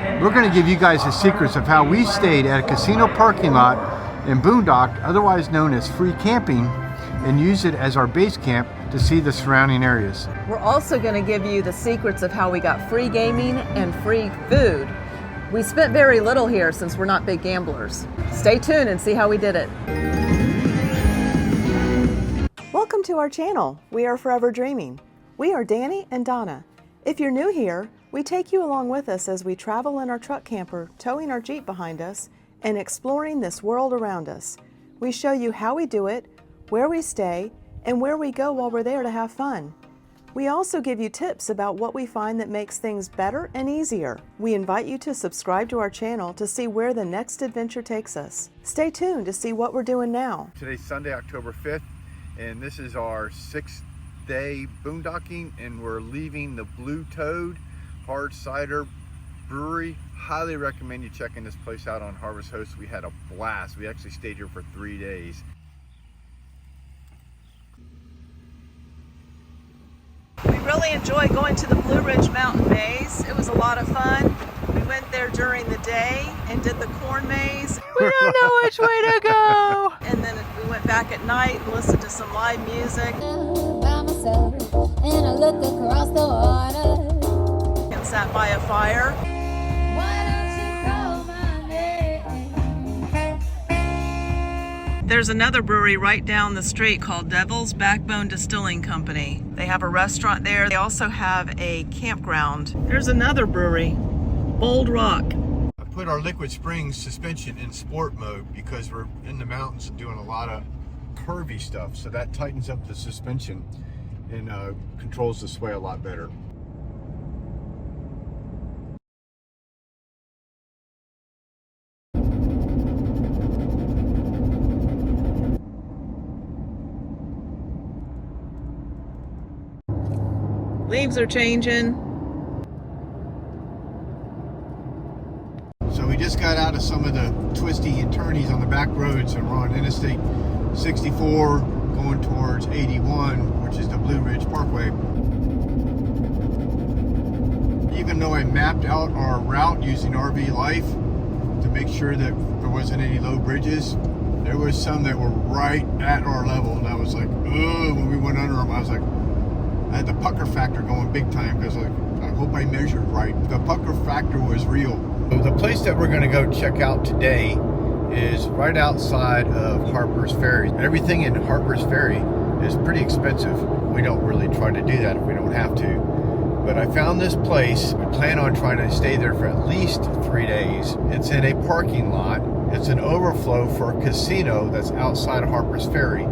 We're going to give you guys the secrets of how we stayed at a casino parking lot in Boondock, otherwise known as free camping, and use it as our base camp to see the surrounding areas. We're also going to give you the secrets of how we got free gaming and free food. We spent very little here since we're not big gamblers. Stay tuned and see how we did it. Welcome to our channel. We are Forever Dreaming. We are Danny and Donna. If you're new here, we take you along with us as we travel in our truck camper, towing our Jeep behind us, and exploring this world around us. We show you how we do it, where we stay, and where we go while we're there to have fun. We also give you tips about what we find that makes things better and easier. We invite you to subscribe to our channel to see where the next adventure takes us. Stay tuned to see what we're doing now. Today's Sunday, October 5th, and this is our 6th day boondocking, and we're leaving the Blue Toad Hard Cider Brewery. Highly recommend you checking this place out on Harvest Host. We had a blast. We actually stayed here for 3 days. We really enjoyed going to the Blue Ridge Mountain Maze. It was a lot of fun. We went there during the day and did the corn maze. We don't know which way to go. And then we went back at night and listened to some live music. By myself, and I look across the water. And sat by a fire. Why don't you call my name? There's another brewery right down the street called Devil's Backbone Distilling Company. They have a restaurant there. They also have a campground. There's another brewery, Bold Rock. I put our Liquid Springs suspension in sport mode because we're in the mountains and doing a lot of curvy stuff, so that tightens up the suspension and controls the sway a lot better. Leaves are changing. So we just got out of some of the twisty and turnies on the back roads, and we're on Interstate 64 going towards 81, which is the Blue Ridge Parkway. Even though I mapped out our route using RV Life to make sure that there wasn't any low bridges, there was some that were right at our level, and I was like, oh, when we went under them, I was like, I had the pucker factor going big time because I hope I measured right. The pucker factor was real. The place that we're going to go check out today is right outside of Harper's Ferry. Everything in Harper's Ferry is pretty expensive. We don't really try to do that if we don't have to. But I found this place. We plan on trying to stay there for at least 3 days. It's in a parking lot. It's an overflow for a casino that's outside of Harper's Ferry.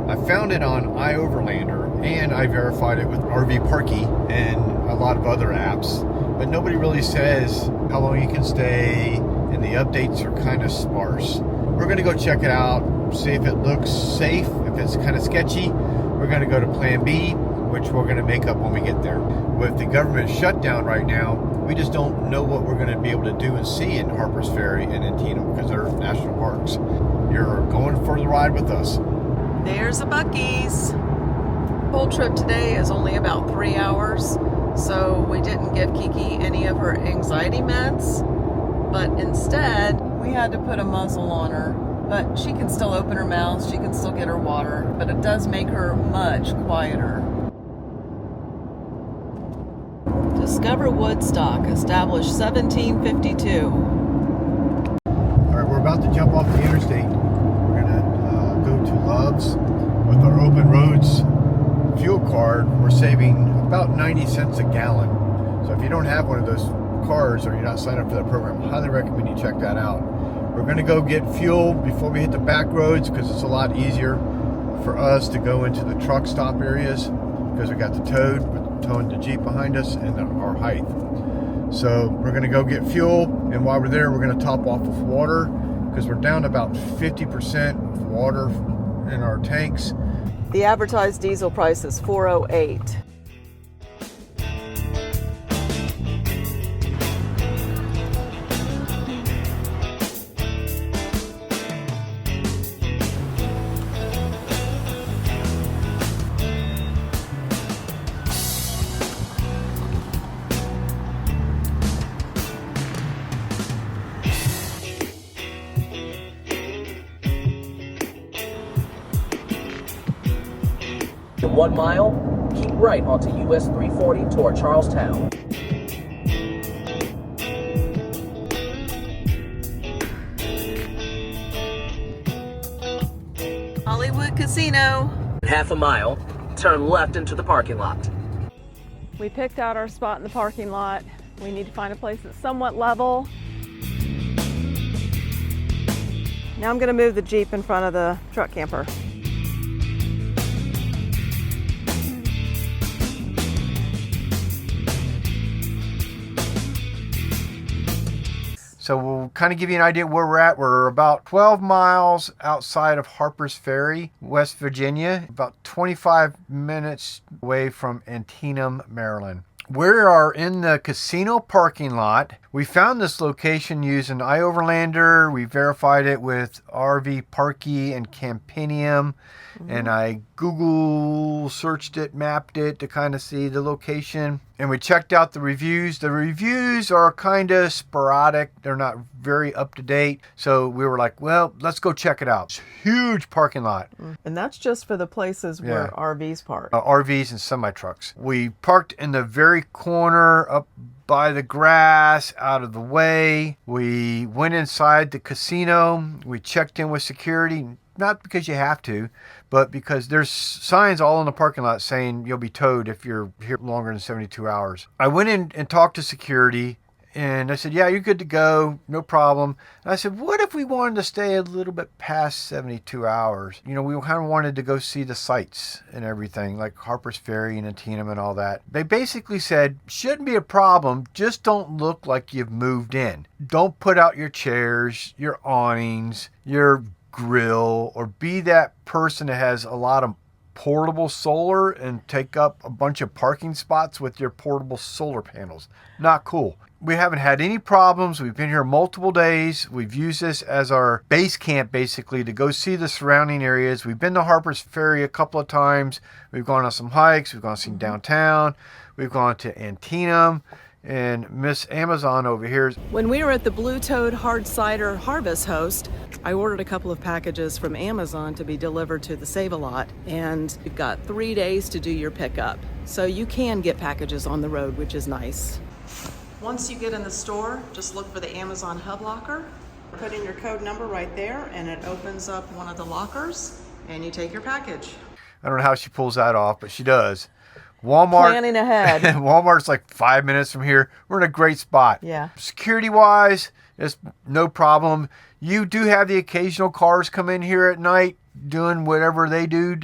I found it on iOverlander, and I verified it with RV Parky and a lot of other apps, but nobody really says how long you can stay, and the updates are kind of sparse. We're going to go check it out, see if it looks safe. If it's kind of sketchy, we're going to go to Plan B, which we're going to make up when we get there. With the government shutdown right now, we just don't know what we're going to be able to do and see in Harper's Ferry and in Teanum because they're national parks. You're going for the ride with us. There's a Buc-ee's. Whole trip today is only about 3 hours, so we didn't give Kiki any of her anxiety meds, but instead we had to put a muzzle on her. But she can still open her mouth, she can still get her water, but it does make her much quieter. Discover Woodstock, established 1752. All right, we're about to jump off the interstate. We're gonna go to Love's with our Open Roads fuel card. We're saving about 90 cents a gallon. So if you don't have one of those cards or you're not signed up for that program, I highly recommend you check that out. We're gonna go get fuel before we hit the back roads because it's a lot easier for us to go into the truck stop areas because we got the Toad, we're towing the Jeep behind us, and our height. So we're gonna go get fuel, and while we're there, we're gonna top off with water because we're down about 50% of water in our tanks. The advertised diesel price is $4.08. In 1 mile, keep right onto US 340 toward Charlestown. Hollywood Casino. Half a mile, turn left into the parking lot. We picked out our spot in the parking lot. We need to find a place that's somewhat level. Now I'm going to move the Jeep in front of the truck camper. So we'll kind of give you an idea where we're at. We're about 12 miles outside of Harper's Ferry, West Virginia, about 25 minutes away from Antietam, Maryland. We are in the casino parking lot. We found this location using iOverlander. We verified it with RV Parky and Campinium. And I Google searched it, mapped it to kind of see the location. And we checked out the reviews. The reviews are kind of sporadic. They're not very up to date. So we were like, well, let's go check it out. It's a huge parking lot. And that's just for the places where RVs park. RVs and semi-trucks. We parked in the very corner up by the grass, out of the way. We went inside the casino. We checked in with security. Not because you have to, but because there's signs all in the parking lot saying you'll be towed if you're here longer than 72 hours. I went in and talked to security, and I said, yeah, you're good to go, no problem. And I said, what if we wanted to stay a little bit past 72 hours? You know, we kind of wanted to go see the sights and everything, like Harper's Ferry and Antietam and all that. They basically said, shouldn't be a problem, just don't look like you've moved in. Don't put out your chairs, your awnings, your grill, or be that person that has a lot of portable solar and take up a bunch of parking spots with your portable solar panels. Not cool. We haven't had any problems. We've been here multiple days. We've used this as our base camp basically to go see the surrounding areas. We've been to Harper's Ferry a couple of times. We've gone on some hikes. We've gone to see downtown. We've gone to Antietam. And Miss Amazon over here. When we were at the Blue Toad Hard Cider Harvest Host, I ordered a couple of packages from Amazon to be delivered to the Save-A-Lot, and you've got 3 days to do your pickup. So you can get packages on the road, which is nice. Once you get in the store, just look for the Amazon Hub Locker. Put in your code number right there, and it opens up one of the lockers, and you take your package. I don't know how she pulls that off, but she does. Walmart. Planning ahead. Walmart's like 5 minutes from here. We're in a great spot. Yeah. Security wise, it's no problem. You do have the occasional cars come in here at night doing whatever they do,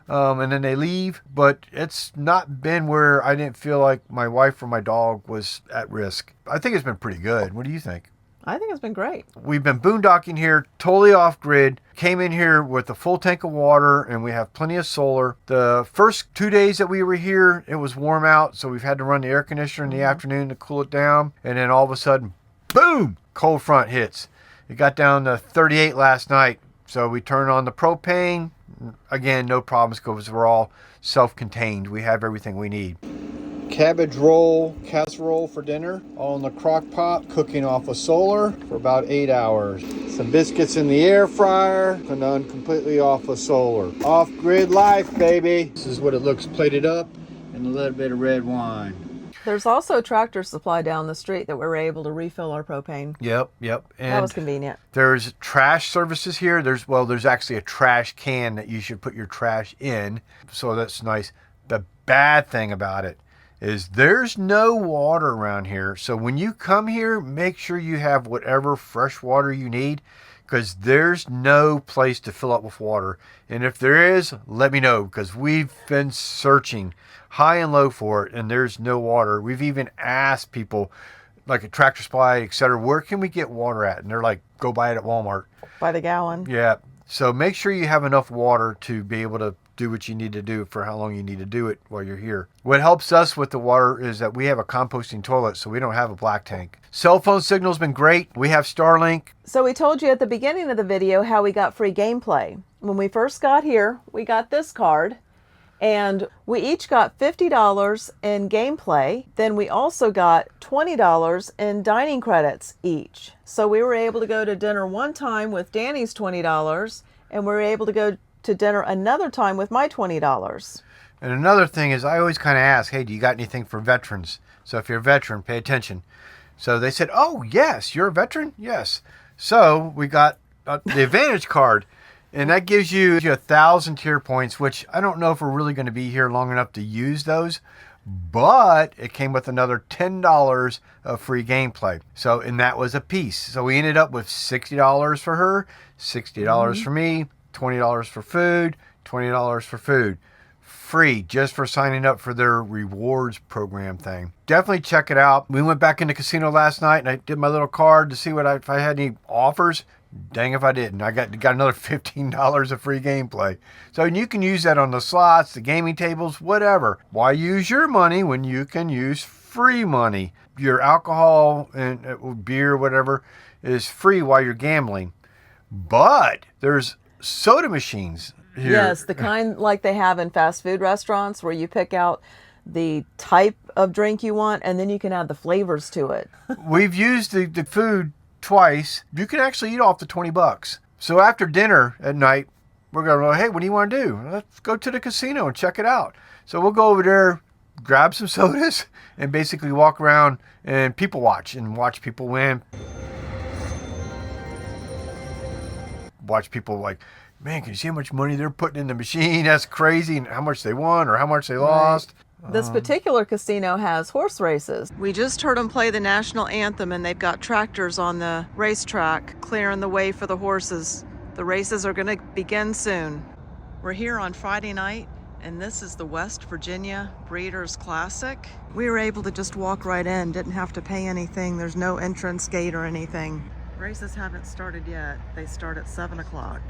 and then they leave. But it's not been where I didn't feel like my wife or my dog was at risk. I think it's been pretty good. What do you think? I think it's been great. We've been boondocking here, totally off grid. Came in here with a full tank of water, and we have plenty of solar. The first 2 days that we were here, it was warm out, so we've had to run the air conditioner in the afternoon to cool it down. And then all of a sudden, boom, cold front hits. It got down to 38 last night, so we turned on the propane. Again, no problems because we're all self-contained. We have everything we need. Cabbage roll casserole for dinner, all in the crock pot, cooking off of solar for about 8 hours. Some biscuits in the air fryer, and done completely off of solar. Off-grid life, baby. This is what it looks plated up, and a little bit of red wine. There's also Tractor Supply down the street that we were able to refill our propane. Yep. And that was convenient. There's trash services here. There's actually a trash can that you should put your trash in, so that's nice. The bad thing about it is there's no water around here. So when you come here, make sure you have whatever fresh water you need, because there's no place to fill up with water. And if there is, let me know, because we've been searching high and low for it, and there's no water. We've even asked people, like at Tractor Supply, etc., where can we get water at? And they're like, go buy it at Walmart. By the gallon. Yeah. So make sure you have enough water to be able to do what you need to do for how long you need to do it while you're here. What helps us with the water is that we have a composting toilet, so we don't have a black tank. Cell phone signal's been great. We have Starlink. So we told you at the beginning of the video how we got free gameplay. When we first got here, we got this card, and we each got $50 in gameplay. Then we also got $20 in dining credits each. So we were able to go to dinner one time with Danny's $20, and we were able to go to dinner another time with my $20. And another thing is I always kind of ask, hey, do you got anything for veterans? So if you're a veteran, pay attention. So they said, oh, yes, you're a veteran? Yes. So we got the Advantage card, and that gives you 1,000 tier points, which I don't know if we're really going to be here long enough to use those, but it came with another $10 of free gameplay. So, and that was a piece. So we ended up with $60 for her, $60 for me, $20 for food, $20 for food. Free just for signing up for their rewards program thing. Definitely check it out. We went back in the casino last night and I did my little card to see if I had any offers. Dang if I didn't. I got another $15 of free gameplay. So you can use that on the slots, the gaming tables, whatever. Why use your money when you can use free money? Your alcohol and beer, whatever, is free while you're gambling. But there's soda machines here. Yes, the kind like they have in fast food restaurants where you pick out the type of drink you want and then you can add the flavors to it. We've used the food twice. You can actually eat off the $20. So after dinner at night, we're going to go, hey, what do you want to do? Let's go to the casino and check it out. So we'll go over there, grab some sodas, and basically walk around and people watch and watch people win. Watch people like, man, can you see how much money they're putting in the machine? That's crazy. And how much they won or how much they lost. This particular casino has horse races. We just heard them play the national anthem and they've got tractors on the racetrack clearing the way for the horses. The races are going to begin soon. We're here on Friday night and this is the West Virginia Breeders' Classic. We were able to just walk right in, didn't have to pay anything. There's no entrance gate or anything. Races haven't started yet. They start at 7 o'clock.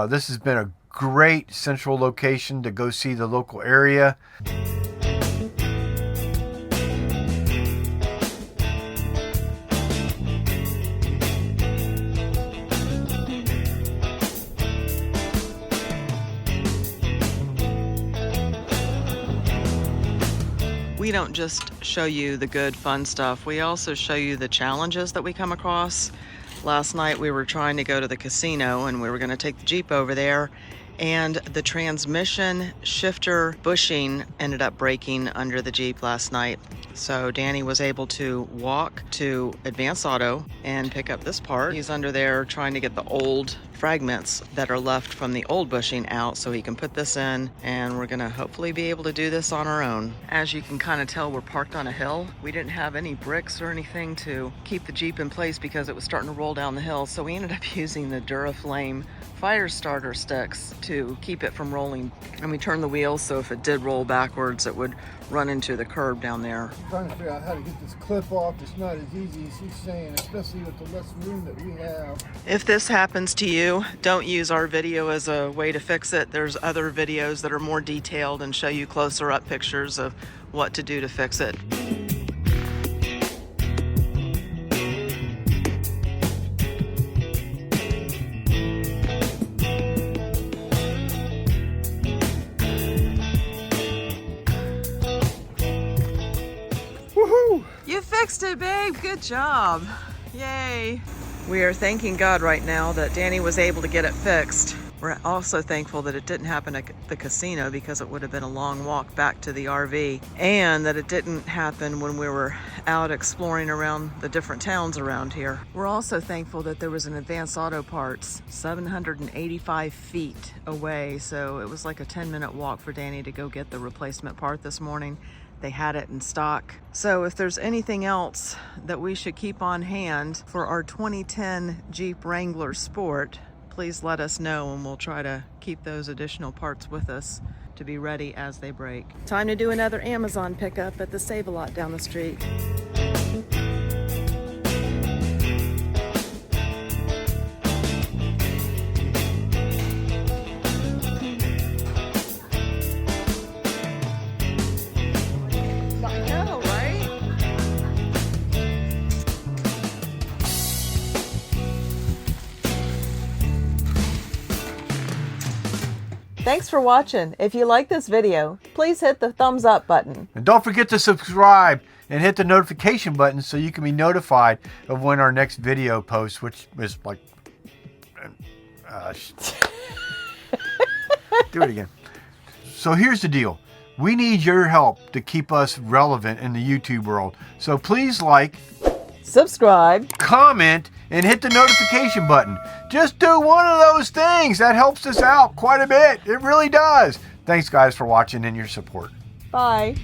This has been a great central location to go see the local area. We don't just show you the good, fun stuff. We also show you the challenges that we come across. Last night we were trying to go to the casino and we were going to take the Jeep over there, and the transmission shifter bushing ended up breaking under the Jeep last night. So Danny was able to walk to Advance Auto and pick up this part. He's under there trying to get the old fragments that are left from the old bushing out so he can put this in, and we're gonna hopefully be able to do this on our own. As you can kind of tell, we're parked on a hill. We didn't have any bricks or anything to keep the Jeep in place because it was starting to roll down the hill, so we ended up using the Duraflame fire starter sticks to keep it from rolling. And we turned the wheels so if it did roll backwards it would run into the curb down there. I'm trying to figure out how to get this clip off. It's not as easy as he's saying, especially with the less room that we have. If this happens to you, don't use our video as a way to fix it. There's other videos that are more detailed and show you closer up pictures of what to do to fix it. Woohoo! You fixed it, babe. Good job. Yay. We are thanking God right now that Danny was able to get it fixed. We're also thankful that it didn't happen at the casino because it would have been a long walk back to the RV, and that it didn't happen when we were out exploring around the different towns around here. We're also thankful that there was an Advance Auto Parts 785 feet away, so it was like a 10-minute walk for Danny to go get the replacement part this morning. They had it in stock. So if there's anything else that we should keep on hand for our 2010 Jeep Wrangler Sport, please let us know and we'll try to keep those additional parts with us to be ready as they break. Time to do another Amazon pickup at the Save-A-Lot down the street. Thanks for watching. If you like this video, please hit the thumbs up button. And don't forget to subscribe and hit the notification button so you can be notified of when our next video posts, which is like... do it again. So here's the deal. We need your help to keep us relevant in the YouTube world. So please like, Subscribe, comment, and hit the notification button. Just do one of those things. That helps us out quite a bit. It really does. Thanks, guys, for watching and your support. bye.